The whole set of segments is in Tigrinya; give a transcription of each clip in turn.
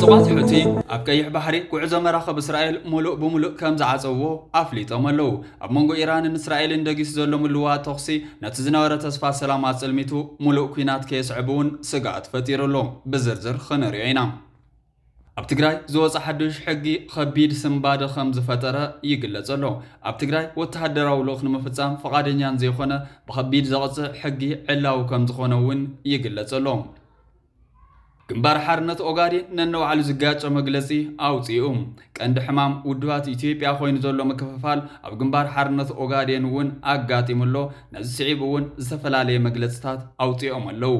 عطوات حوتي أبقى بحري كوعزة مراقب إسرائيل ملؤ بملؤ كم زعزوه أفليت أملو أب منغو إيران إن إسرائيل إندقيس زولو ملوات تخصي نتزنا ورا تصفى سلامات سلميتو ملؤ كوينات كيس عبون سقات فتيرو لهم بزرزر خنرينا أب تقراي زوز حدوش حقي خبيد سنباد خمز فترة يقلت له أب تقراي وتحدر أولوخ نمفتسام فقادنيان زي خونه بخبيد زغز حقي علاو كم زخونون يقلت لهم ግንባር ሓርነት ኦጋዴ ነነው ዓሉ ዝጋጭ መግለጺ አውጽኡም ቀንድ ሕማም ውድባት ኢትዮጵያ ኮይኑ ዘሎ መከፋፋል ኣብ ግንባር ሓርነት ኦጋዴን እውን ኣጋጢሙሎ ነዚ ስዒብ እውን ዝተፈላለዩ መግለጽታት አውጽኦም ኣለው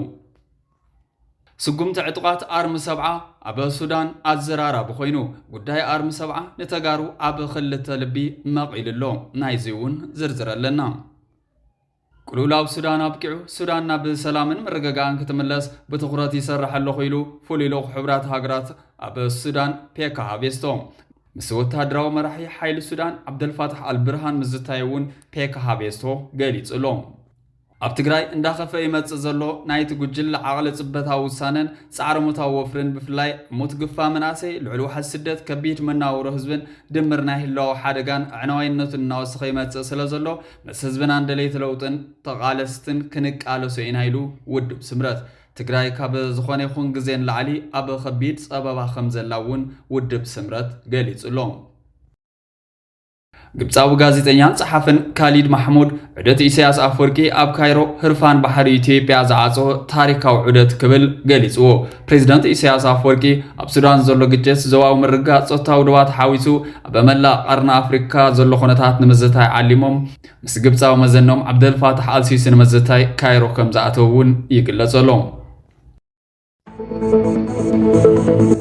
ስጉምቲ ዕጥቃት ኣርሚ 7 ኣብ ሱዳን ኣዘራራብ ኮይኑ ጉዳይ ኣርሚ 7 ነተጋሩ ኣብ ክልተ ልቢ መቂልሎ ናይዚ እውን ዝርዝረለና كلولاو سودان أبكعو سودان بسلامن مرقاقان كتملس بتخرات يسرح اللخيلو فوليلو حبرات هاقرات أب السودان بيكا هابيستو مسوت هادراو مراحي حيل السودان عبد الفتاح البرهان مزتايون بيكا هابيستو قاليت ألوم أب تقراي انداخل في إيمات زلو نايت قجل عقل صبتها وسانن سعر متوفرن بفلاي متقفا مناسي العلوحة السدد كبيت منا ورهزبن دمرناه اللو حادقان عنوين نوت النواسخ إيمات سلازلو بس هزبن عند ليت لوطن تغالستن كنك آلو سوين هايلو ود بسمرات تقراي كاب زخواني خون قزين لعلي أب خبيت أبا خمزلاون ود بسمرات قاليت ألوم ግብጻዊ ጋዜጠኛን ጸሐፍን ካሊድ ማህሙድ ዑደት ኢሳያስ አፈወርቂ ኣብ ካይሮ ህርፋን ባህሪ ኢትዮጵያ ዝዓጾ ታሪካዊ ዑደት ክብል ገሊጽዎ ፕሬዝዳንት ኢሳያስ አፈወርቂ ኣብ ሱዳን ዘሎ ግጭት ዘዋው ምርጋጽ ጾታዊ ድባት ሓዊሱ በመላ ቀርና አፍሪካ ዘሎ ኹነታት ንምዝታይ ዓሊሞም ምስ ግብጻዊ መዘኖም ዓብደልፋታሕ አልሲሲ ንምዝታይ ካይሮ ከም ዝኣተውን ይግለጸሎም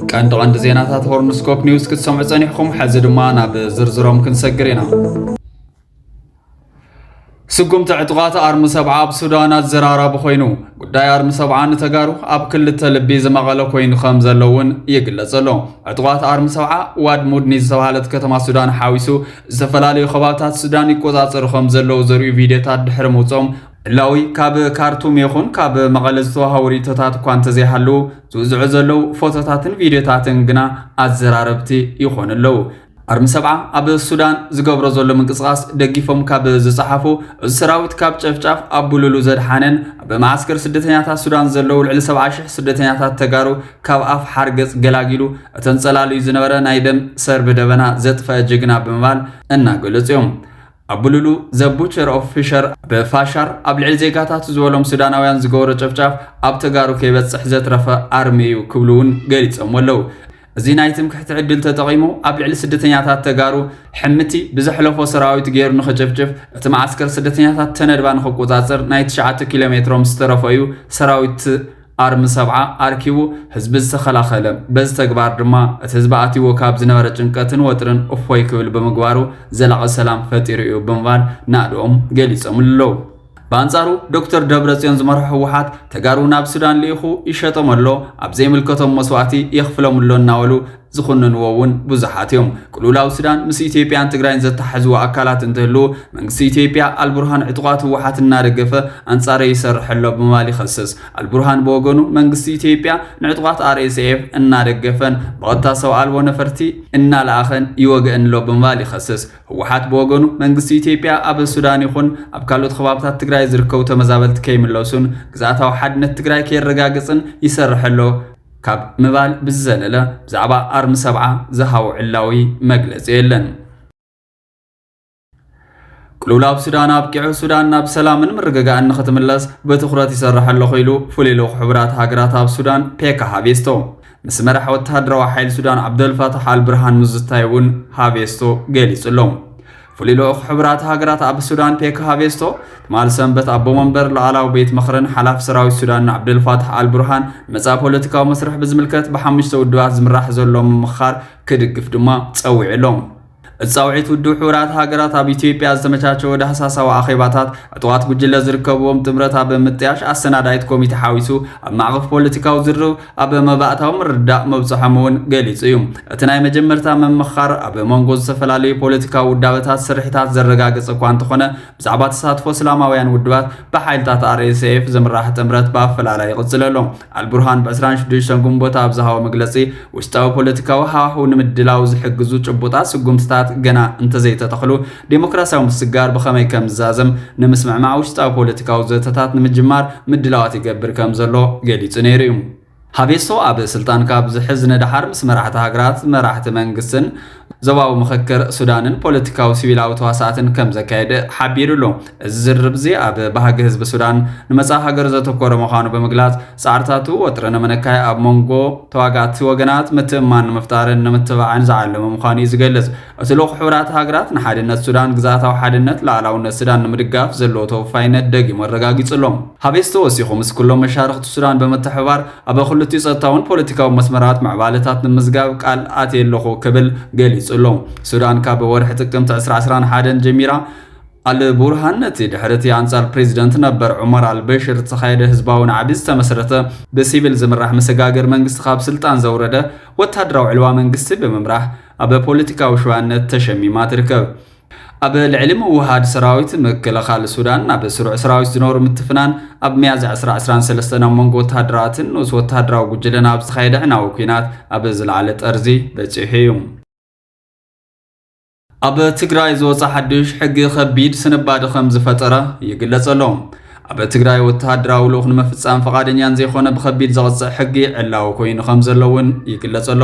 كان عند زينات هورنسكوب نيوز كتسمع صنيحكم حزد ما ناب زرزرهم كنسجرينا سقوم تعتقات أرم 7 بسودان الزرارة بخوينو قداي أرم 7 نتجارو أب كل التلبي زمغلو كوين خمسة لون يقل زلون عتقات أرم 7 واد مدني زوالت كتما السودان حاويسو زفلالي خباتات السودان يقوزات خمسة لو زري فيديوهات بحرموتهم لاوي كاب كارتوم يخون كاب مغلزتو هاوري تتات كوانت زي حلو زوزع زلو فوتوتاتن فيديوتاتن قنا الزراربتي يخون اللو أرم 7 أب السودان زقبر زلو من قصاص دقيفهم كاب زصحفو السراوت كاب شفشاف أبو لولو زد حانن أب معسكر سدتنياتا السودان زلو العلي 7 سدتنياتا تقارو كاب أف حرقص قلاقيلو تنسلالو زنورا نايدم سر بدبنا زد فاجقنا بموال انا قلت أبولولو زبوتشر أوف فيشر بفاشر قبل عزيقاتات زولهم سوداناويان زقورة شفشاف أبتقارو كيبت سحزت رفا أرميو كبلون قريت أمولو زين ايتم كحت عدل تتقيمو قبل على سدتنياتات تقارو حمتي بزحلفو سراويت غير نخجفجف اتما عسكر سدتنياتات تندبان خو قوزازر ناي 9 كيلومتر مسترفايو سراويت أرم 7 أركيبو حزب السخلاخلم بز تقبار دما تزبعتي وكاب زنورة جنكتن وطرن أفوي كبل بمقبارو زلع السلام فتيريو بموال نادوهم قليس أملو بانصارو دكتور دبرسيون زمرح وحات تقارو ناب سودان ليخو إشتو ملو أبزي ملكتهم مسواتي يخفلو ملو ناولو زخنن وون بزحاتهم كلولاو سودان مس إثيوبيان تقراين زت حزوا أكلات انتهلو من إثيوبيا البرهان عطقات وحات النارقفة أنصاري يسرح له بمالي خصص البرهان بوغونو من إثيوبيا نعطقات RSF النارقفن بغتا سوال ونفرتي إن الآخن يوغن له بمالي خصص وحات بوغونو من إثيوبيا أب السودان يخون أبكالوت خبابتات تقراي زركو تمزابلت كيم اللوسون قزعتا وحدنا تقراي كير رقاقصن يسرح له كاب مبال بالزللة زعبا أرم 7 زهاو علاوي مجلس يلن كلولا بسودان أبكعو سودان بسلامن مرقاقا أن ختم اللاس بتخرات يسرح اللو خيلو فليلو حبرات هاقرات بسودان بيكا هابيستو مسمرح وتهدروا حيل سودان عبد الفتاح البرهان مزتايون هابيستو قاليس اللوم فليلو حبرات هاقرات أب السودان بيك هابيستو مال سنبت أبو منبر لعلاو بيت مخرن حلاف سراوي السودان عبد الفتاح البرهان مزا بوليتيكا ومسرح بزملكت بحمش تودوات زمراح زولهم مخار كدقف دما تسوي علوم الصاوعيت ودو حورات هاجرات اب ኢትዮጵያ ዝተመቻቸው ወደ ሐሳሳው አኺባታት አጥዋት ጉጅለ ዝርከብዎም ጥምረት ኣብ ምጥያሽ አሰናዳይት ኮሚቴ ሓዊሱ ኣብ ማዕቀፍ ፖለቲካው ዝርው ኣብ መባእታው ምርዳእ መብጽሐሙን ገሊጽ እዩ እቲ ናይ መጀመርታ መምኻር ኣብ መንጎ ዝተፈላለዩ ፖለቲካው ውዳበታት ስርሒታት ዘረጋገጸ እኳ እንተኾነ ብዛዕባ ተሳትፎ ሰላማውያን ውድባት በሓይልታት RSF ዝምራሕ ጥምረት ባፈላላይ ይቕጽለሎ አልቡርሃን በ26 ግንቦት ኣብ ዝሃው መግለጺ ውሽጣዊ ፖለቲካው ሃሁ ንምድላው ዝሕግዙ ጭቡጣት ስጉምትታት ገና እንተ ዘይተተኽሉ ዲሞክራሲያዊ ምስጋር በኸመይ ከም ዝዛዘም ንምስምዕማዕ ውሽጣዊ ፖለቲካዊ ዘተታት ንምጅማር ምድላዋት ይገብር ከም ዘሎ ገሊጹ ነይሩ እዩ ሃቤሶ ኣብ ስልጣን ካብ ዝሕዝ ነዳሓር ምስ መራሕቲ ሃገራት መራሕቲ መንግስትን ዘባው ምኽክር ሱዳንን ፖለቲካዊ ሲቪላዊ ተዋሳእትን ከም ዘካየደ ሓቢሩሎ ዝርብዚ ኣብ ባህጊ ህዝቢ ሱዳን ንመጻ ሃገር ዘተኮረ ምዃኑ ብምግላጽ ጻዕርታቱ ወጥረነ መነካይ ኣብ መንጎ ተዋጋቲ ወገናት ምትእማን ምፍጣርን ንምትባዕን ዝዓለመ ምዃኑ ዝገልጽ እቲ ልኡኽ ሕብራት ሃገራት ንሓድነት ሱዳን ግዛታዊ ሓድነት ላዕላውነት ሱዳን ንምድጋፍ ዘለዎ ተወፋይነት ደጊሙ ኣረጋጊጹሎም ሃቤስቶ ወሲኹ ምስ ኩሎም መሻርክቲ ሱዳን ብምትሕባር ኣብ ክልቲኡ ጸጥታውን ፖለቲካዊ መስመራት ምዕባለታት ንምዝጋብ ቃል ኣትየለኹ ክብል ገሊጹ ሱዳን ካብ ወርሒ ጥቅምት 2021 ጀሚራ አልቡርሃን ድሕርቲ አንጻር ፕሬዝዳንት ነበር ዑመር አልበሽር ተኻይደ ህዝባውን ዓብዝ ተመስረተ በሲቪል ዝምራሕ መሰጋገር መንግስት ካብ ስልጣን ዘውረደ ወታደራዊ ዕልዋ መንግስት በመምራሕ ኣብ ፖለቲካዊ ሸዋነት ተሸሚማ ትርከብ ኣብ ልዕሊ ምውሃድ ሰራዊት መከላኸሊ ሱዳን ኣብ ስሩዕ ሰራዊት ዝነብሩ ምትፍናን ኣብ ሚያዝያ 2013 ኣብ መንጎ ወታደራትን ወታደራዊ ጉጅለን ኣብ ዝተኻይደ ዕናዊ ኩናት ኣብ ዝለዓለ ጠርዚ በፂሑ እዩ ኣብ ትግራይ ዝወፃ ሓድሽ ሕጊ ከቢድ ስንባድ ከም ዝፈጠረ ይግለጸሎ ኣብ ትግራይ ወታደራዊ ልኡኽ ንምፍጻም ፈቃደኛን ዘይኮነ ብከቢድ ዝቐጽዕ ሕጊ ዕላው ኮይኑ ከም ዘለውን ይግለጸሎ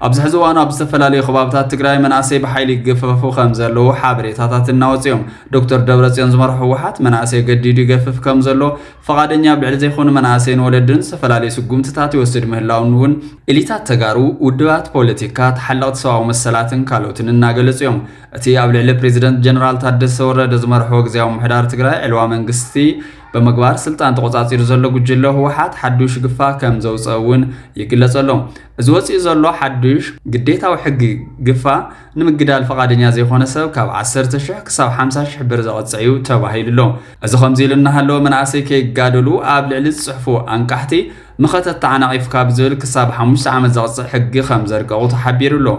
ኣብዚ ሕዚ እዋን ኣብ ዝተፈላለዩ ከባቢታት ትግራይ መናእሰይ ብሓይሊ ይገፈፉ ከም ዘለዉ ሓበሬታታት እናወፅኦም ዶክተር ደብረጽዮን ዝመርሑ ህወሓት መናእሰይ ገዲዱ ይገፍፍ ከም ዘሎ ፈቃደኛ ብልዕሊ ዘይኮኑ መናእሰይን ወለድን ዝተፈላለዩ ስጉምትታት ይወስድ ምህላውን እውን ኤሊታት ተጋሩ ውድባት ፖለቲካ ተሓለቕቲ ሰብኣዊ መሰላትን ካልኦትን እናገለጹ እዮም እቲ ኣብ ልዕሊ ፕሬዚደንት ጀነራል ታደሰ ወረደ ዝመርሑ ግዝያዊ ምሕዳር ትግራይ ዕልዋ መንግስቲ በመግባር ስልጣን ተቆጻጺሩ ዘሎ ጉጅለ ህወሓት ሓዱሽ ግፋ ከም ዘውፀውን ይግለጸሎ እዚ ወፂኡ ዘሎ ሓዱሽ ግዴታዊ ሕጊ ግፋ ንምግዳል ፈቃደኛ ዘይኮነ ሰብ ካብ 10,000 ክሳብ 50,000 ብር ዘቐጽዕ እዩ ተባሂሉሎ እዚ ከምዚ ኢሉ እናሃለወ መናእሰይ ከይጋደሉ ኣብ ልዕሊ ዝጽሕፉ አንቃሕቲ ምኸተት ተዓናቒፍ ካብ ዝብል ክሳብ 5 ዓመት ዘቐጽዕ ሕጊ ከም ዘርቀቑ ተሓቢሩሎ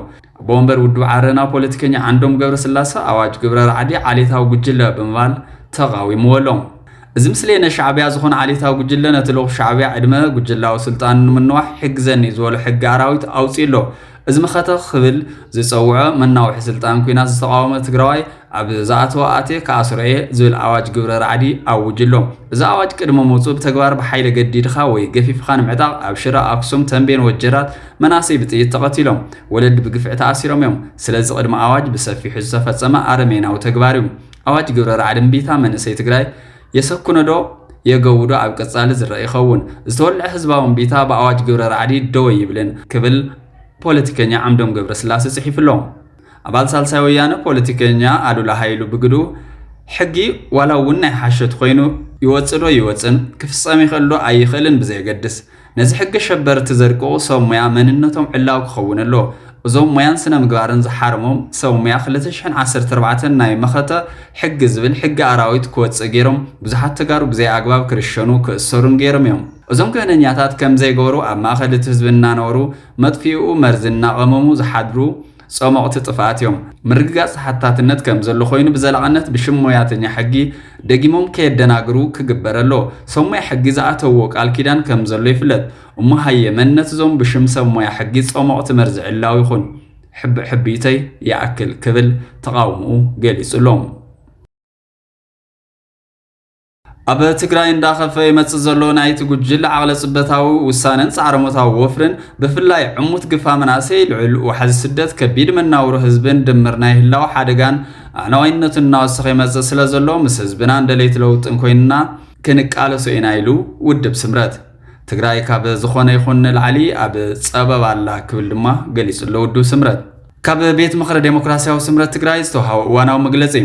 ቦምበር ውድብ ዓረና ፖለቲከኛ ዓንዶም ገብረስላሴ አዋጅ ግብረ ረዓዲ ዓሌታዊ ጉጅለ ብምባል ተቃዊምዎሎ እዚ ምስሊ ነሻዕብያ ዝኾነ ዓሌታዊ ጉጅለ ነቲ ልኡኽ ሻዕብያ ዕድመ ጉጅላዊ ስልጣን ንምንዋሕ ሕግዘኒ ዝበሎ ሕጊ ኣራዊት ኣውፂሎ እዚ ምኸተ ክብል ዝፀውዖ መናውሒ ስልጣን ኩናት ዝተቃወመ ትግራዋይ ኣብ ዝኣተወ ኣትየ ከኣስረየ ዝብል ኣዋጅ ግብረ ረዓዲ ኣውጅሎ እዚ ኣዋጅ ቅድመ መውፅኡ ብተግባር ብሓይሊ ገዲድኻ ወይ ገፊፍኻ ንምዕጣቕ ኣብ ሽረ ኣክሱም ተንቤን ወጀራት መናእሰይ ብጥይት ተቐቲሎም ወለዲ ብግፍዒ ተኣሲሮም እዮም ስለዚ ቅድመ ኣዋጅ ብሰፊሑ ዝተፈጸመ ኣረሜናዊ ተግባር እዩ ኣዋጅ ግብረ ረዓዲ እምቢታ መንእሰይ ትግራይ የሰኩነዶ የገውዶ ኣብ ቀጻሊ ዝረአ ይኸውን ዝተወልዐ ህዝባዊ እምቢታ ብኣዋጅ ግብረ ረዓዲ ደው ይብልን ክብል ፖለቲከኛ ዓምዶም ገብረስላሴ ጽሒፍሎ ኣባል ሳልሳይ ወያነ ፖለቲከኛ ኣሉላ ሃይሉ ብግዱ ሕጊ ዋላ እውን ናይ ሓሸት ኮይኑ ይወጽዶ ይወጽን ክፍጸም ይኽእሎ ኣይኽእልን ብዘይገድስ ነዚ ሕጊ ሸበርቲ ዘርቅቑ ሰብ ሞያ መንነቶም ዕላው ክኸውን ኣሎ እዞም ሞያን ስነ ምግባርን ዝሓርሞም ሰብ ሞያ 2014 ናይ መኸተ ሕጊ ዝብል ሕጊ ኣራዊት ክወፅእ ገይሮም ብዙሓት ተጋሩ ብዘይ ኣግባብ ክርሸኑ ክእሰሩን ገይሮም እዮም እዞም ክህነኛታት ከም ዘይገበሩ ኣብ ማእኸል እቲ ህዝቢ እናነበሩ መጥፊኡ መርዚ እናቐመሙ ዝሓድሩ ጾመቕቲ ጥፋት እዮም ምርግጋጽ ሓታትነት ከም ዘሎ ኮይኑ ብዘላቕነት ብሽም ሞያተኛ ሕጊ ደጊሞም ከየደናግሩ ክግበረሎ ሰብ ሞያ ሕጊ ዝኣተዎ ቃል ኪዳን ከም ዘሎ ይፍለጥ እሞ ሃየ መንነት እዞም ብሽም ሰብ ሞያ ሕጊ ጾመቕቲ መርዚ ዕላው ይኹን ሕቢተይ ይኣክል ክብል ተቃውምኡ ገሊጹሎም ኣብ ትግራይ እንዳኸፈ ይመጽእ ዘሎ ናይቲ ጉጅለ ዓቕለ ጽበታዊ ውሳነን ጻዕረሞታዊ ወፍርን ብፍላይ ዕሙት ግፋ መናእሰይ ልዑል ወሓዚ ስደት ከቢድ መናውሮ ህዝብን ድምር ናይ ህላው ሓደጋን ኣነዋይነትን እናወሰኸ ይመጽእ ስለ ዘሎ ምስ ህዝብና እንደለይቲ ለውጥን ኮይንና ክንቃለሶ ኢና ኢሉ ውድብ ስምረት ትግራይ ካብ ዝኾነ ይኹን ንላዕሊ ኣብ ጸበብ ኣላ ክብል ድማ ገሊጹሎ ውድብ ስምረት ካብ ቤት ምኽሪ ዴሞክራሲያዊ ስምረት ትግራይ ዝተውሃበ እዋናዊ መግለጺ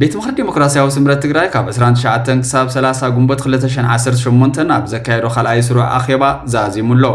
ቤት ምኽሪ ዴሞክራሲያዊ ስምረት ትግራይ ካብ 29 ክሳብ 30 ግንቦት 2018 ኣብ ዘካየዶ ካልኣይ ስሩዕ ኣኼባ ዛዚሙሎ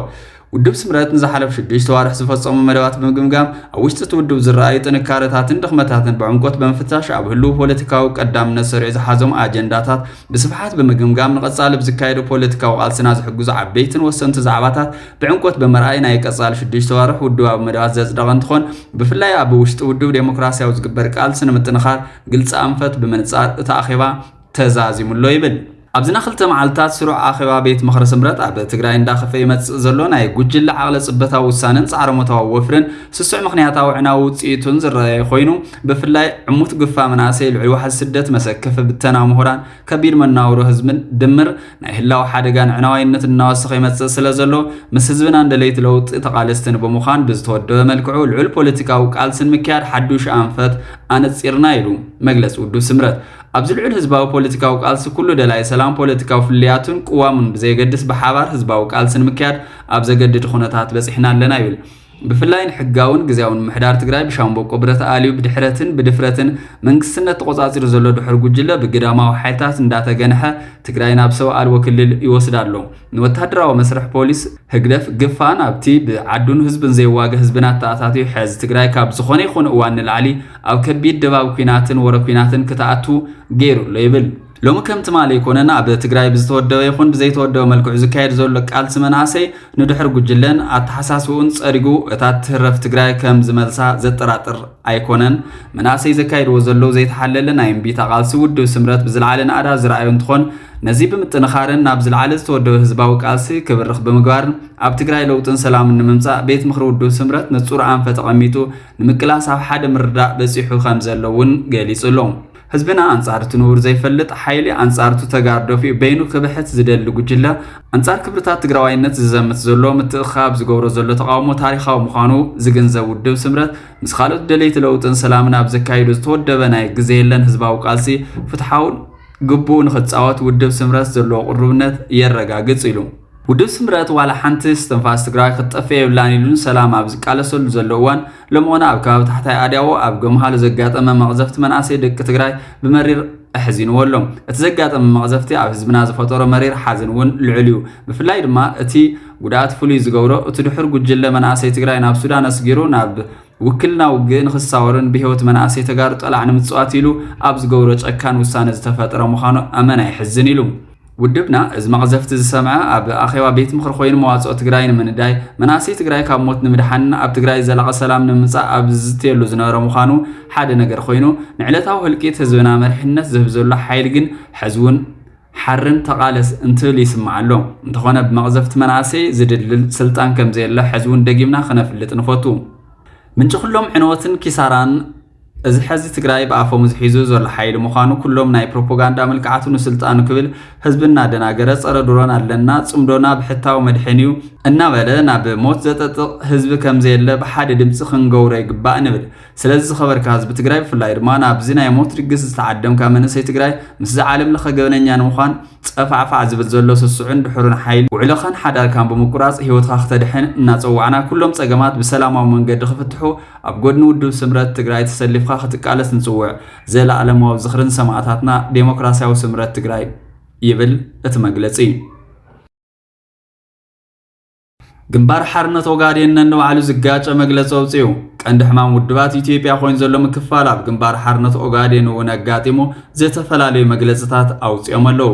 ውድብ ስምረት ንዝሓለፍ 6 ተዋርሕ ዝፈጸሙ መደባት ብምግምጋም ኣብ ውሽጢ ትውድብ ዝረኣዩ ጥንካረታትን ድኽመታትን ብዕምቆት ብምፍታሽ ኣብ ህልው ፖለቲካዊ ቀዳምነት ሰሪዑ ዝሓዞም ኣጀንዳታት ብስፍሓት ብምግምጋም ንቐጻሊ ብዝካየዱ ፖለቲካዊ ቃልስና ዝሕግዙ ዓበይትን ወሰንቲ ዛዕባታት ብዕምቆት ብምርኣይ ናይ ቀጻሊ 6 ተዋርሕ ውድባዊ መደባት ዘጽደቐ እንትኾን ብፍላይ ኣብ ውሽጢ ውድብ ዴሞክራስያዊ ዝግበር ቃልሲ ንምጥንኻር ግልፂ ኣንፈት ብምንጻር እታ ኣኼባ ተዛዚሙሎ ይብል ኣብዝና ክልተ መዓልታት ስሩዕ ኣኼባ ቤት ምኽሪ ስምረት ኣብ ትግራይ እንዳኸፈ ይመጽእ ዘሎ ናይ ጉጅለ ዓቕለ ጽበታዊ ውሳነን ጻዕረሞታዊ ወፍርን ስሱዕ ምኽንያታዊ ዕናዊ ውጽኢቱን ዝረአየ ኮይኑ ብፍላይ ዕሙት ግፋ መናእሰይ ልዕሊ ዋሕዚ ስደት መሰከፈ ብተና ምሁራን ከቢድ መናውሮ ህዝብን ድምር ናይ ህላዊ ሓደጋን ዕናዋይነት እናወሰኸ ይመጽእ ስለ ዘሎ ምስ ህዝብና እንደለይቲ ለውጢ ተቓለስትን ብምዃን ብዝተወደበ መልክዑ ልዑል ፖለቲካዊ ቃልስን ምክያድ ሓዱሽ ኣንፈት ኣነጺርና ኢሉ መግለፂ ውድብ ስምረት ኣብዚ ልዑል ህዝባዊ ፖለቲካዊ ቃልሲ ኩሉ ደላይ ሰላም ፖለቲካዊ ፍልያቱን ቅዋሙን ብዘይገድስ ብሓባር ህዝባዊ ቃልስን ምክያድ ኣብ ዘገድድ ኩነታት በፂሕና ኣለና ይብል ብፍላይ ሕጋውን ግዜያውን ምሕዳር ትግራይ ብሻምቦቆ ብረት ኣልዩ ብድፍረትን መንግስትነት ተቆጻጺሩ ዘሎ ድሕር ጉጅለ ብግዳማዊ ሓይልታት እንዳተገንሐ ትግራይ ናብ ሰው ኣልቦ ክልል ይወስድ ኣሎ ንወተሃደራዊ መስርሕ ፖሊስ ህግደፍ ግፋን ኣብቲ ብዓዱን ህዝብን ዘይዋገ ህዝብናት ተኣታትዩ ሕዚ ትግራይ ካብ ዝኾነ ይኹን እዋን ንላዕሊ ኣብ ከቢድ ድባብ ኩናትን ወረ ኩናትን ክትኣቱ ገይሩሎ ይብል ሎሚ ከም ትማሊ ይኮነና ኣብ ትግራይ ብዝተወደበ ይኹን ብዘይተወደበ መልክዑ ዝካየድ ዘሎ ቃልሲ መናእሰይ ንድሕር ጉጅለን ኣተሓሳስቡን ጸሪጉ እታ ትህረፍ ትግራይ ከም ዝመልሳ ዘጠራጥር ኣይኮነን መናእሰይ ዘካይድዎ ዘለዉ ዘይተሓለለ ናይ እምቢታ ቃልሲ ውድብ ስምረት ብዝለዓለ ናዕዳ ዝረኣዩ እንትኾን ነዚ ብምጥንኻርን ናብ ዝለዓለ ዝተወደበ ህዝባዊ ቃልሲ ክብርኽ ብምግባርን ኣብ ትግራይ ለውጥን ሰላምን ንምምጻእ ቤት ምኽሪ ውድብ ስምረት ንጹር ኣንፈት ተቐሚጡ ንምቅላስ ኣብ ሓደ ምርዳእ በፂሑ ከም ዘሎ እውን ገሊጹ ኣሎ ህዝብና አንጻር ትኑር ዘይፈልጥ ሓይሊ አንጻር ተጋርዶፊ በይኑ ክብሕት ዝደል ጉጅለ አንጻር ክብርታት ትግራዋይነት ዝዘምት ዘሎ ምትእኻብ ዝገብሮ ዘሎ ተቃውሞ ታሪኻዊ ምዃኑ ዝግንዘብ ውድብ ስምረት ምስ ካልኦት ደለይቲ ለውጥን ሰላምን ኣብ ዘካይዱ ዝተወደበ ናይ ግዜ የለን ህዝባዊ ቃልሲ ፍትሓውን ግቡእ ንኽጻወት ውድብ ስምረት ዘሎ ቁርብነት የረጋግጽ ኢሉ ውድብ ስምረት ዋላ ሓንቲ እስትንፋስ ትግራይ ክጠፈ የብላን ኢሉን ሰላም ኣብ ዝቃለሰሉ ዘሎ እዋን ለምኾነ ኣብ ከባቢ ታሕታይ ኣድያዎ ኣብ ገምሃሉ ዘጋጠመ መቕዘፍቲ መናእሰይ ደቂ ትግራይ ብመሪር ኣሕዚንዎ ኣሎ እቲ ዘጋጠመ መቕዘፍቲ ኣብ ህዝብና ዝፈጠሮ መሪር ሓዘን እውን ልዑል እዩ ብፍላይ ድማ እቲ ጉድኣት ፍሉይ ዝገብሮ እቲ ድሕር ጉጅለ መናእሰይ ትግራይ ናብ ሱዳን ኣስጊሩ ናብ ውክልና ውግእ ንኽሳወርን ብሂወት መናእሰይ ተጋሩ ጠላዕ ንምፅዋት ኢሉ ኣብ ዝገብሮ ጨካን ውሳነ ዝተፈጠረ ምዃኑ ኣመና ይሕዝን ኢሉ ውድብና እዚ መቕዘፍቲ ዝሰምዐ ኣብ ኣኼባ ቤት ምኽሪ ኮይኑ መዋጽኦ ትግራይ ንምንዳይ መናእሰይ ትግራይ ካብ ሞት ንምድሓን ኣብ ትግራይ ዘላቐ ሰላም ንምምጻእ ኣብ ዝዝትየሉ ዝነበረ ምዃኑ ሓደ ነገር ኮይኑ ንዕለታዊ ህልቂት ህዝብና መሪሕነት ዝህብ ዘሎ ሓይሊ ግን ሕዝውን ሓርን ተቓለስ እንትብል ይስማዕ ኣሎ እንተኾነ ብመቕዘፍቲ መናእሰይ ዝድልል ስልጣን ከም ዘየለ ሕዝውን ደጊምና ክነፍልጥ ንፈቱ ምንጭ ኩሎም ዕንወትን ኪሳራን እዚ ሕዚ ትግራይ ብኣፎም ዝሒዙ ዘሎ ሓይሊ ምዃኑ ኩሎም ናይ ፕሮፓጋንዳ መልክዓቱን ስልጣኑ ክብል ህዝብና ደናገረ ጸረ ድሮን ኣለና ጽምዶና ብሕታዊ መድሕን እዩ እናበለ ናብ ሞት ዘጠጥቕ ህዝቢ ከም ዘየለ ብሓደ ድምፂ ክንገብሮ ይግባእ ንብል ስለዚ ዝኸበርካ ህዝቢ ትግራይ ብፍላይ ድማ ናብዚ ናይ ሞት ድግስ ዝተዓደምካ መንእሰይ ትግራይ ምስ ዝዓለም ለኸ ገበነኛ ንምዃን ፀፋዕፋዕ ዝብል ዘሎ ስሱዕን ድሕሩን ሓይሊ ውዕለኻን ሓዳርካን ብምቁራፅ ሂወትካ ክተድሕን እናፀዋዕና ኩሎም ፀገማት ብሰላማዊ መንገዲ ክፍትሑ ኣብ ጎድኒ ውድብ ስምረት ትግራይ ተሰሊፍካ ክትቃለስ ንፅውዕ ዘለኣለማዊ ዝኽርን ሰማዕታትና ዴሞክራሲያዊ ስምረት ትግራይ ይብል እቲ መግለፂ ግንባር ሓርነት ኦጋዴን ነንባዕሉ ዝጋጨ መግለፂ ኣውፅኡ ቀንዲ ሕማም ውድባት ኢትዮጵያ ኮይኑ ዘሎ ምክፋል ኣብ ግንባር ሓርነት ኦጋዴን እውን ኣጋጢሙ ዝተፈላለዩ መግለፂታት ኣውፅኦም ኣለዉ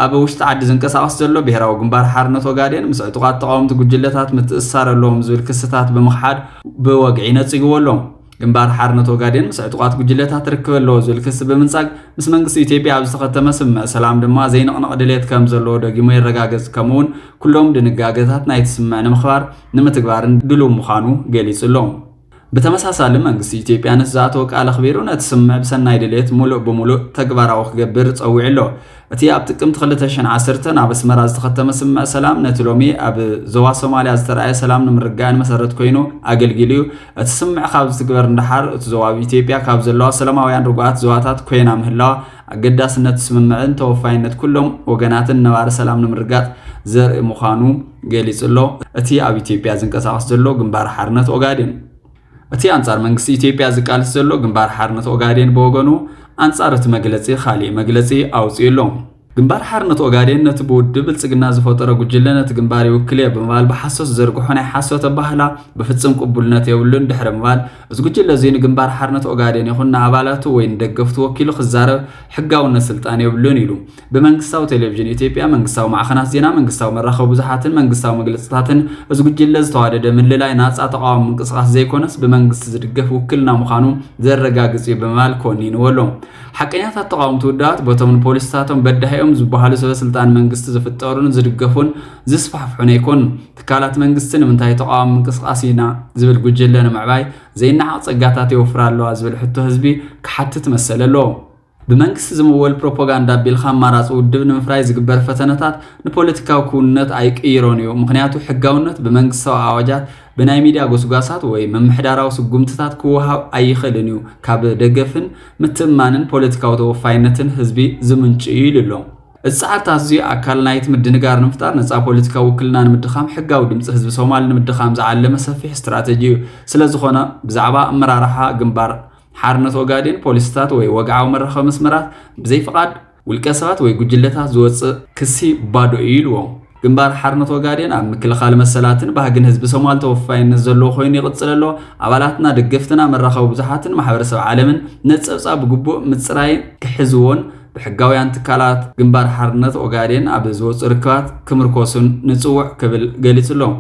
ኣብ ውሽጢ ዓዲ ዝንቀሳቐስ ዘሎ ብሄራዊ ግንባር ሓርነት ኦጋዴን ምስ ዕጡቓት ተቃወምቲ ጉጅለታት ምትእስሳር ኣለዎም ዝብል ክስታት ብምኽሓድ ብወግዒ ነፂግዎ ኣሎ ግንባር ሓርነት ኦጋዴን ምስ ዕጡቓት ጉጅለታት ርክብ ኣለዎ ዝብል ክስ ብምንጻግ ምስ መንግስቲ ኢትዮጵያ ኣብ ዝተኸተመ ስምዕ ሰላም ድማ ዘይንቕንቕ ድሌት ከም ዘለዎ ደጊሙ የረጋገጽ ከምኡውን ኩሎም ድንጋጌታት ናይቲ ስምዕ ንምኽባር ንምትግባርን ድሉው ምዃኑ ገሊጹ ኣሎ بتمساسل መንግስቲ ኢትዮጵያ ነቲ ዝኣተወ ቃል ኣኽቢሩ ነቲ ስምዕ ብሰናይ ድሌት ሙሉእ ብምሉእ ተግባራዊ ክገብር ፀዊዑ ኣሎ እቲ ኣብ ጥቅምት 2010 ኣብ ኣስመራ ዝተኸተመ ስምዕ ሰላም ነቲ ሎሚ ኣብ ዞባ ሶማልያ ዝተረኣየ ሰላም ንምርጋእን መሰረት ኮይኑ ኣገልጊሉ እቲ ስምዕ ካብ ዝትግበር እንዳሓር እቲ ዞባ ኢትዮጵያ ካብ ዘለዋ ሰላማውያን ርጉኣት ዞባታት ኮይና ምህላዋ ኣገዳስነት ስምምዕን ተወፋይነት ኩሎም ወገናትን ነባሪ ሰላም ንምርጋጥ ዘርኢ ምዃኑ ገሊጹ ኣሎ እቲ ኣብ ኢትዮጵያ ዝንቀሳቐስ ዘሎ ግንባር ሓርነት ኦጋዴን እቲ አንጻር መንግስቲ ኢትዮጵያ ዝቃልስ ዘሎ ግንባር ሓርነት ኦጋዴን በወገኑ አንጻር እቲ መግለጺ ኻሊ መግለጺ ኣውፅኡ ኣሎ ግንባር ሓርነት ኦጋዴን ነቲ ብውድብ ብልጽግና ዝፈጠረ ጉጅለ ነቲ ግንባር ይውክል እየ ብምባል ብሓሶት ዘርግሖ ናይ ሓሶት ኣባህላ ብፍጹም ቅቡልነት የብሉን ድሕሪ ምባል እዚ ጉጅለ እዚ ንግንባር ሓርነት ኦጋዴን ይኹን ንኣባላቱ ወይ ንደገፍቱ ወኪሉ ክዛረብ ሕጋውነት ስልጣን የብሉን ኢሉ ብመንግስታዊ ቴሌቪዥን ኢትዮጵያ መንግስታዊ ማዕኸናት ዜና መንግስታዊ መራኸቢ ብዙሓትን መንግስታዊ መግለጽታትን እዚ ጉጅለ ዝተዋደደ ምልላይ ናጻ ተቃዋሚ ምንቅስቓስ ዘይኮነስ ብመንግስቲ ዝድገፍ ውክልና ምዃኑ ዘረጋግጽ ብምባል ኮኒንዎ ኣሎ ሓቀኛታት ተቃውምቲ ውዳት ቦቶም ፖሊስታቶም በዳሂኦም ዝበሃሉ ሰበስልጣን መንግስቲ ዝፍጠሩን ዝድገፉን ዝስፋሕፍሑን ኣይኮን ትካላት መንግስቲ ንምንታይ ተቃዋሚ ምንቅስቓስ ኢና ዝብል ጉጅለ ንምዕባይ ዘይናዓቕ ጸጋታት የወፍራ ኣለዋ ዝብል ሕቶ ህዝቢ ክሓትት መሰለ ኣሎ ብመንግስቲ ዝምወል ፕሮፓጋንዳ ቢልካ አማራጭ ውድብ ንምፍራይ ዝግበር ፈተነታት ንፖለቲካዊ ኩነት ኣይቅይሮን እዩ ምክንያቱ ሕጋውነት ብመንግስታዊ ኣዋጃት ብናይ ሚድያ ጎስጓሳት ወይ መምሕዳራዊ ስጉምትታት ክወሃብ ኣይኽእልን እዩ ካብ ደገፍን ምትእማንን ፖለቲካዊ ተወፋይነትን ህዝቢ ዝምንጭ ኢሉ الساعات زي أكل نايت مدنجار نفتار نصاب بوليتيكا وكلنا نمدخام حقا ودمص حزب صومال نمدخام زعلم سفيح استراتيجي سلازخونا بزعبا مرارحا جنبار حارنت وقادين بوليستات وي وقعو مرخه مسمرات بزي فقاد والكسبات وي جلتها زوص كسي بادو يلو جنبار حارنت وقادين ام كل خال مسلاتن باغن حزب صومال توفاين زلو خوين يقصللو ابالاتنا دغفتنا مرخه بزحاتن محبرسب عالمن نصصاب غبو مصراي كحزون بحقاويان تكالات جنبار حارنت وقادين اب زوص ركات كمركوسن نصوع كبل غليصلو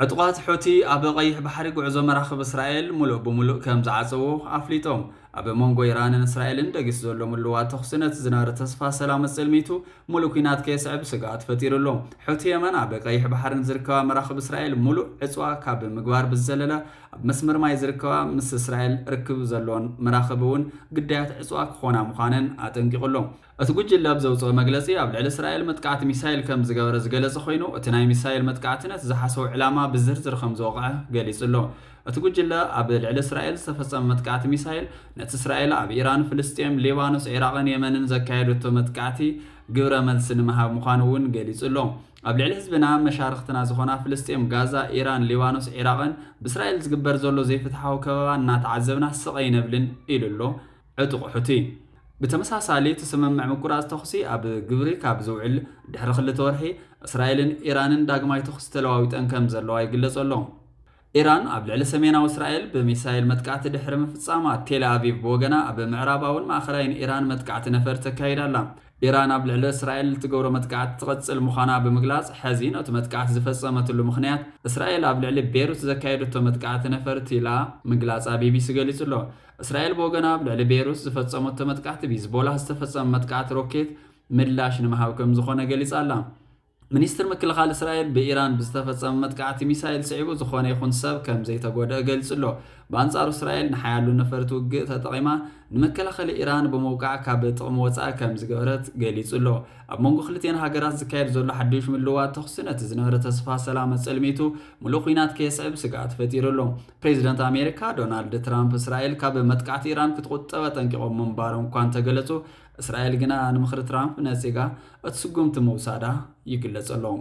عطقات حوتي ابي قيح بحري غعزو مراخب اسرائيل ملو بملو كم زعصو افليتوم ابي مونغو ايران اسرائيلن دغيس زلو ملوات تخسنت زنار تصفا سلام سلميتو ملو كينات كيسعب سغات فتيرلو حوتي يمن ابي قيح بحرن زركوا مراخب اسرائيل ملو عصوا كاب مغبار بزلله مسمر ما يزركوا مس اسرائيل ركب زلون مراخبون قديات عصوا كخونا مخانن اطنقيقلو اتغج لاب زوصو مغلصي ابل اسرائيل متقعت ميسايل كم زغبر زغلص خوينو اتناي ميسايل متقعتنت زحاسو علامه بزرزر خمز وقعه غليصلو اتغج لا ابل اسرائيل استفصم متقعت ميسايل نت اسرائيل اب ايران فلسطين ليبانوس عراقن يمنن زكايدو متقعتي غبره ملسن مها مخانون غليصلو ابل حزبنا مشارختنا زخونا فلسطين غازا ايران ليبانوس عراقن باسرائيل زغبر زلو زيفتحاو كبابا ناتعذبنا سقينبلن يللو عطق حوتي بتمساسالي تسممع مقراز تخسي اب غبري كاب زوعل دحر خلت ورحي اسرائيلن ايرانن داغماي تخس تلواويطن كم زلوا يغلصلو ايران اب لعل سميناو اسرائيل بميسايل متقعت دحر مفصاما تيل ابيب بوغنا اب معراباون ماخراين ايران متقعت نفر تكايدالا ايران اب لعل اسرائيل تغورو متقعت تقصل مخانا بمغلاص حزين او متقعت زفصمتلو مخنيات اسرائيل اب لعل بيروت زكايدتو متقعت نفر تيلا مغلاص ابيبي سغليصلو اسرائيل بوغنا بلعل بيروت زفصمت متقعت بيزبولا استفصم متقعت روكيت ملاش نمحاوكم زخونه غليصالا منستر مكلخال اسرائيل بايران بزتفصم متقعت ميسايل صعيبو زخونه يخون سب كم زيتغودا غلصلو بانصار اسرائيل نحيالو نفرت وق تطقيما نمكلخال ايران بموقع كاب طقم وصا كم زغبرت غليصلو اب مونغو خلتين هاغرات زكايد زلو حديش ملوات تخسنت زنبره تصفا سلام صلميتو ملوخينات كيسعب سقات فتيرلو بريزيدنت امريكا دونالد ترامب اسرائيل كاب متقعت ايران كتقطب تنقيقو منبارو انكان تغلصو اسرائيل غنا نمخر ترامب نسيغا اتسغمت موسادا يغلصلو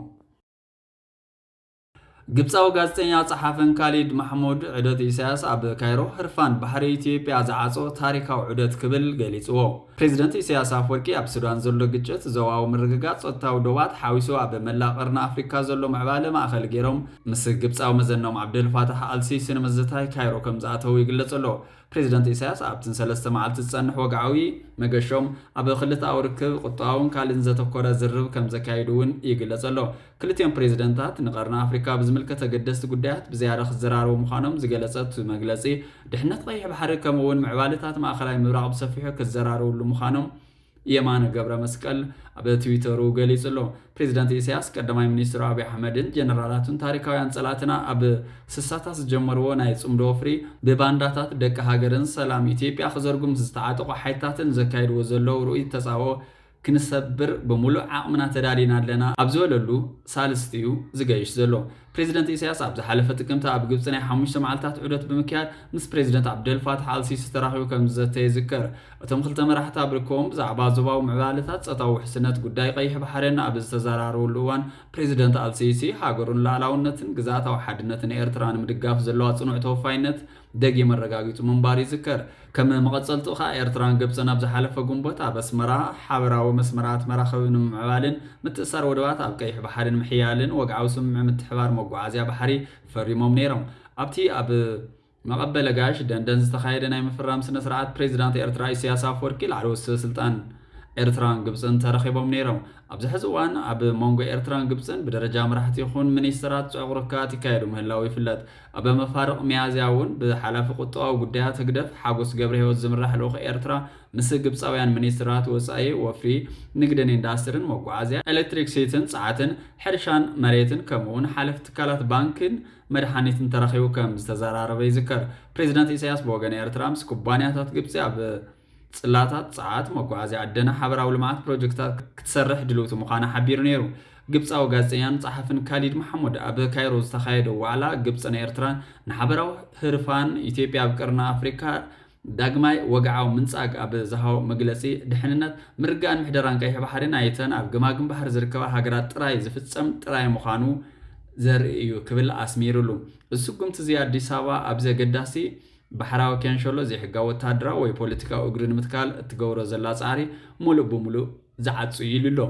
ግብጻው ጋዜጠኛ ጸሐፈን ካሊድ ማህሙድ ዑደት ኢሳያስ ኣብ ካይሮ ህርፋን ባህሪ ኢትዮጵያ ዝዓጾ ታሪካዊ ዑደት ክብል ገሊጽዎ ፕሬዝዳንት ኢሳያስ አፈወርቂ ኣብ ሱዳን ዘሎ ግጭት ዘዋው ምርግጋጽ ጾታው ዶባት ሓዊሱ ኣብ መላቀርና አፍሪካ ዘሎ ምዕባለ ማእከል ገይሮም ምስ ግብጻው መዘኖም አብደል ፋታህ አልሲሲ ንመዘታይ ካይሮ ከም ዝኣተው ይግለጽሎ ፕሬዝዳንት ኢሳያስ ኣብትን ሰለስተ መዓልቲ ዝጸንሕ ወግዓዊ መገሾም ኣብ ክልተ ኣውርክብ ቁጣውን ካልን ዘተኮረ ዝርብ ከም ዘካይዱውን ይግለጽሎ ክልቲኦም ፕሬዝዳንታት ንቀርና አፍሪካ ብዝምልከተ ገደስቲ ጉዳያት ብዝያዳ ክዘራረቡ ምዃኖም ዝገለጸት መግለጺ ድሕነት ቀይሕ ባሕሪ ከምውን ምዕባለታት ማእከላይ ምብራቅ ብሰፊሑ ክዘራረቡሉ ምዃኖም የማነ ገብረ መስቀል ኣብ ትዊተሩ ገሊጽሎ ፕሬዝዳንት ኢሳያስ ቀዳማይ ሚኒስትር አብይ አህመድን ጀነራላቱን ታሪካውያን ጸላትና ኣብ ስሳታስ ጀመርዎ ናይ ጽምዶ ፍሪ በባንዳታት ደቀ ሃገርን ሰላም ኢትዮጵያ ክዘርጉም ዝተዓጠቁ ሓይታትን ዘካይድዎ ዘለው ሩኢ ተጻዎ ክንሰብር በሙሉ ዓቅምና ተዳሊና ኣለና ኣብ ዝበለሉ ሳልስቲዩ ዝገይሽ ዘሎ بريزيدنت إسياس عبد حلفة تكمت عبد جبسنا حمش معلتات عدة بمكيال مس بريزيدنت عبد الفاتح السيسي تراخيو كم زت يذكر وتم خلت مرح تابركم زعبا زبا ومعالتات أطاو حسنات قداي قيح بحرين عبد الزرارو اللوان بريزيدنت السيسي حاجرون لعلاونة جزات أو حدنة إيرتران مدقاف زلوات صنع توفاينت دقي مرقاقيت منباري ذكر كما مقصلت أخا إيرتران جبسنا بزحلفة جنبوتا بس مرا حبرا ومسمرات مراخون معوالن متأثر ودوات عب قيح بحرين محيالن وقعوا سمع متحبار موقعازيا بحري فريموم نيرم أبتي أب مقبل قاش دندنز تخايدنا مفرام سنة سرعات بريزيدنت إيرترا إسياس أفوركي العروس سلطان إيرتران جبسن ترخيبهم نيرم أبز حزوان أب مونغو إيرتران جبسن بدرجة مرحت يخون منيسترات عقركات يكايدو مهلاوي فلات أب مفارق ميازياون بحلاف قطوة وقدها تقدف حاقوس قبره والزمرح الوخ إيرترا مسك جبساويان منيسترات وسعي وفري نقدن انداسترن موقعازيا إلكتريك سيتن ساعتن حرشان مريتن كمون حلف تكالات بانكن مدحانيتن ترخيو كم استزارار بيذكر بريزيدنت إسياس بوغن إيرترا مس كوبانياتات جبسي أب صلاتات ساعات موقعازي عدنا حبراو لمعات بروجكتات كتسرح دلوتو مقانا حبير نيرو جبس أو غازيان صحفن كاليد محمود أب كايرو استخايدو وعلا جبس أنا إيرتران نحبراو هرفان إثيوبيا بقرنا أفريكا داغماي وقعاو منصاق أب زهاو مجلسي دحننات مرقان محدران كايح بحرين آيتان أب جماقن بحر زركوا هاقرات تراي زفتسم تراي مخانو زرئيو كبل أسميرولو السوقم تزي أديساوا أبزي قداسي بحراو كان شلو زي حقا وتادرا وي بوليتيكا اوغرين متكال تغورو زلا صاري مولو بمولو زعصو يللو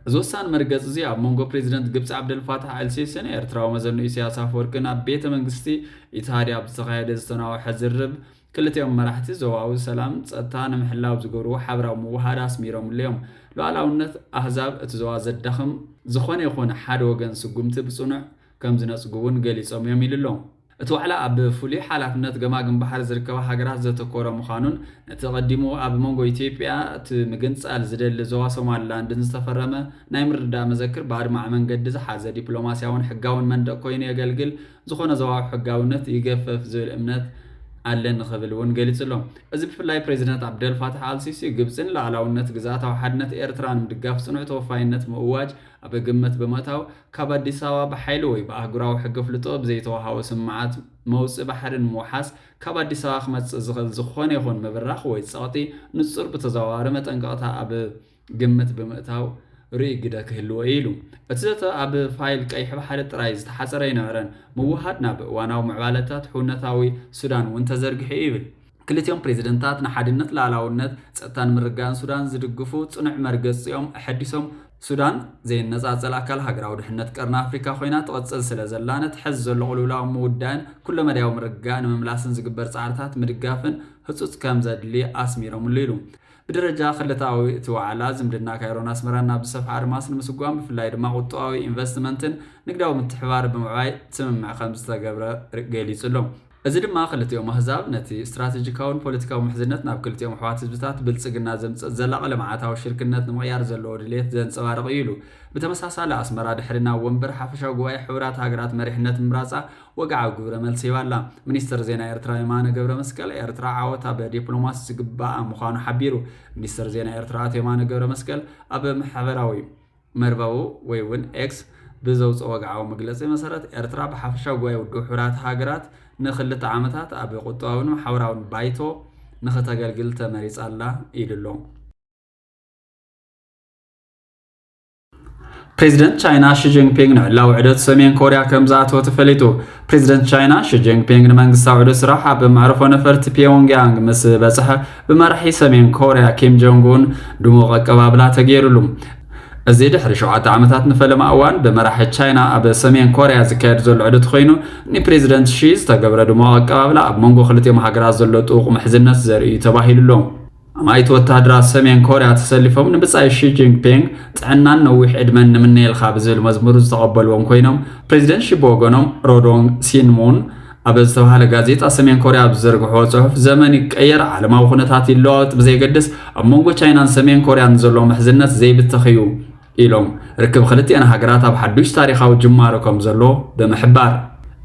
زوسان مرغز زي اب مونغو بريزيدنت جبس عبد الفاتح السيسي ايرتراو مزنو سياسه فوركنا بيت منغستي ايتاريا بتخايد استناو حزرب كلتيوم مرحتي زواو سلام صتان محلاو زغورو حبراو موهادا سميروم اليوم لوعلاونت احزاب اتزوا زدخم زخونه يكون حد وغن سغمت بصنع كم زنصغون غليصوم يميللو اتوعلا اب فولي حالفنت جماغن بحر زركوا هاغرات زتكورو مخانون تقدمو اب مونغو ايثيوبيا تمغنصال زدل زوا سوماللاند نستفرمه ناي مردا مذكر بعد مع منقد زحازه دبلوماسياون حقاون مندق كوين يغلغل زخونه زوا حقاونت يغفف زول امنت علن خبل ونقلصلهم እዚ ብፍላይ ፕሬዝዳንት አብደል ፋታህ አልሲሲ ግብፅን ለዓላውነት ግዛታው ሓድነት ኤርትራን ምድጋፍ ጽኑዕ ተወፋይነት ምእዋጅ ኣብ ግምት በመታው ካብ አዲስ አበባ በኃይል ወይ በአህጉራዊ ሕግ ፍልጦ ብዘይተዋሃው ስምዓት መውጽእ ባሕርን ሙሓስ ካብ አዲስ አበባ ክመጽእ ዝኽእል ዝኾነ ይኹን መብራኽ ወይ ጸቕጢ ንጹር በተዘዋዋሪ መጠንቀቕታ ኣብ ግምት በመታው ريقدا كهلو ايلو اتزتا اب فايل قيح بحال طراي ዝተحصረ ይነበረን ምውሃድ ናብ ዋናው ምዕባለታት ሁነታዊ ሱዳን ወንተዘርግሕ ይብል ክልቲኦም ፕሬዝዳንታት ንሓድነት ላላውነት ጸጥታን ምርጋን ሱዳን ዝድግፉ ጽኑዕ መርገጽዮም ኣሐዲሶም ሱዳን ዘይነጻጸል አካል ሃገራዊ ድሕነት ቀርና አፍሪካ ኮይና ተቀጽል ስለዘላነት ሕዝ ዘሎ ቁልውላው ምውዳን ኩሉ መዳያው ምርጋን መምላስን ዝግበር ጻዕርታት ምድጋፍን ህጹጽ ከም ዘድሊ አስሚሮም ሊሉ بدرجة خلتاوي توعلا زمدنا كايرون اسمرنا بصف عرماس المسقوام بفلاي دما قطاوي انفستمنتن نقداو متحوار بمعاي تسمع خمس تقبره رجالي سلم ازيد ما خلتيوم احزاب نتي استراتيجيكاون بوليتيكاو محزنت ناب كلتيوم حوات حزبታት بلصقنا زمص زلاق لمعاتاو شركነት نمغيار زلو دليت زنصبارق يلو بتمساسال اسمرا دحرنا ومبر حفشاو غواي حورات هاغرات مريحነት ምራጻ ወጋው ግብረ መልስ ይባላ ሚኒስትር ዜና ኤርትራ የማነ ገብረ መስቀል ኤርትራ ዓወታ በዲፕሎማሲ ዝግባ ምዃኑ ሓቢሩ ሚኒስትር ዜና ኤርትራ የማነ ገብረ መስቀል ኣብ ማሕበራዊ መርባው ወይውን ኤክስ بزوج وقعوا مجلس مسارات إرترا بحفشة جواي ودحورات هاجرات نخلت عامتات أبي قطعون وحوراون بايتو نختاجل قلت مريض الله إيدلهم. بريزيدنت تشاينا شي جين بينغ نعلاو عدد سمين كوريا كمزات وتفليتو بريزيدنت تشاينا شي جين بينغ نمانغ ساعد صراحة بمعرفة نفرت بيونغ يانغ مس بصحة بمرحي سمين كوريا كيم جونغ أون دموغ قبابلا تغيرلهم أزيد حرشو عطا عمتات نفلم أوان بمراحة تشاينا أب سمين كوريا زكاير زول عدد خوينو ني بريزيدنت شيز تقبر دموغ قبابلا أب مونغو خلتي محاقرات زولو توق محزنة زرقي تباهي للوم أما أيتو التهدرات سمين كوريا تسلفهم نبساي شي جينغ بينغ تعنان نويح إدمان مني الخابز المزمور تقبلوهم خوينهم بريزيدنت شي بوغونهم رودونغ سينمون أبزتوها لغازيتا سمين كوريا بزرقحو صحف زمن يقير على ما وخنتاتي اللوت بزي قدس أب مونغو تشاينا سمين كوريا نزلو محزنة زي بالتخيو إلهم ركب خلتي أنا هاجراتها بحدوش تاريخها وجماركم زلوا بمحبار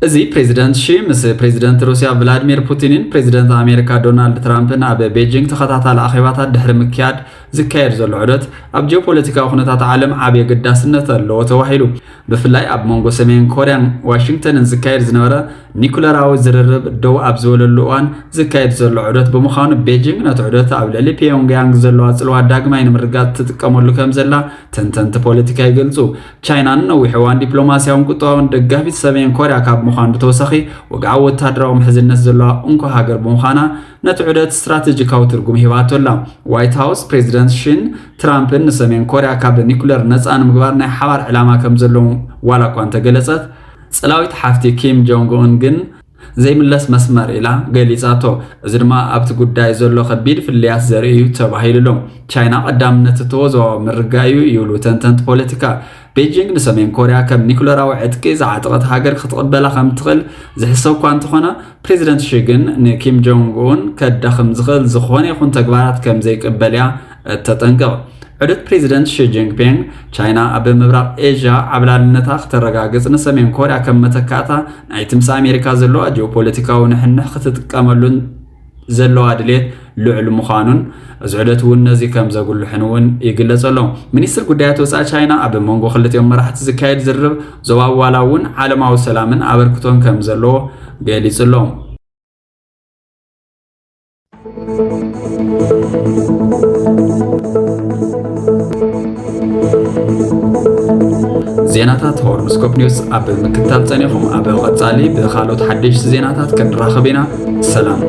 እዚ ፕሬዚደንት ሺ ምስ ፕሬዚደንት ሩስያ ቭላድሚር ፑቲንን ፕሬዚደንት አሜሪካ ዶናልድ ትራምፕን ኣብ ቤጂንግ ተኸታታሊ ኣኼባታት ድሕሪ ምክያድ ዝካየድ ዘሎ ዑደት ኣብ ጂኦፖለቲካዊ ኩነታት ዓለም ዓብዪ ግዳስነት ኣለዎ ተባሂሉ ብፍላይ ኣብ መንጎ ሰሜን ኮርያን ዋሽንግተንን ዝካየድ ዝነበረ ኒኩለራዊ ዝርርብ ደው ኣብ ዝበለሉ እዋን ዝካየድ ዘሎ ዑደት ብምዃኑ ቤጂንግ ነቲ ዑደት ኣብ ልዕሊ ፒዮንግያንግ ዘለዋ ጽልዋ ዳግማይ ንምርጋፅ ትጥቀመሉ ከም ዘላ ተንተንቲ ፖለቲካ ይገልጹ ቻይናን ነዊሕ እዋን ዲፕሎማስያውን ቁጠባውን ደጋፊት ሰሜን ኮርያ ካብ ምዃኑ ብተወሳኺ ወግዓዊ ወታደራዊ ምሕዝነት ዘለዋ እንኳ ሃገር ብምዃና ነቲ ዑደት ስትራቴጂካዊ ትርጉም ሂባቶላ ዋይት ሃውስ ፕሬዚደንት ሺን ትራምፕን ንሰሜን ኮርያ ካብ ኒኩለር ነፃ ንምግባር ናይ ሓባር ዕላማ ከም ዘለዎም ዋላ እኳ እንተገለጸት ጽላዊት ሓፍቲ ኪም ጆንግ ኡን ግን ዘይምለስ መስመር ኢላ ገሊጻቶ እዚ ድማ ኣብቲ ጉዳይ ዘሎ ከቢድ ፍልያት ዘርኢ እዩ ተባሂሉሎ ቻይና ቀዳምነት ተወዛዋቢ ምርጋእ እዩ ይብሉ ተንተንቲ ፖለቲካ ቤጂንግ ንሰሜን ኮርያ ከም ኒኩለራዊ ዕጥቂ ዝዓጠቐት ሃገር ክትቕበላ ከም ትኽእል ዝሕሰብ እኳ እንተኾነ ፕሬዚደንት ሺ ግን ንኪም ጆንግ ኡን ከዳኽም ዝኽእል ዝኾነ ይኹን ተግባራት ከም ዘይቅበል እያ ተጠንቅቕ ዑደት ፕሬዚደንት ሺ ጂንፒንግ ቻይና ኣብ ምብራቕ ኤዥያ ዓብላልነታ ክትረጋግጽ ንሰሜን ኮርያ ከም መተካእታ ናይቲ ምስ ኣሜሪካ ዘለዋ ጂኦፖለቲካዊ ንሕንሕ ክትጥቀመሉን ዘለዋ ድሌት ልዑል ምዃኑን እዚ ዑደት እውን ነዚ ከም ዘጉልሕን እውን ይግለጽ ኣሎ ሚኒስትር ጉዳያት ወፃኢ ቻይና ኣብ መንጎ ክልቲኦም መራሕቲ ዝካየድ ዝርርብ ዞባዊ ዋላ እውን ዓለማዊ ሰላምን ኣበርክቶን ከም ዘለዎ ገሊጹ ኣሎ ዜናታት ሆርንስኮፕ ኒውስ ኣብ ምክትታል ጸኒኹም ኣብ ቀጻሊ ብኻልኦት ሓደሽቲ ዜናታት ክንራኸብ ኢና ሰላም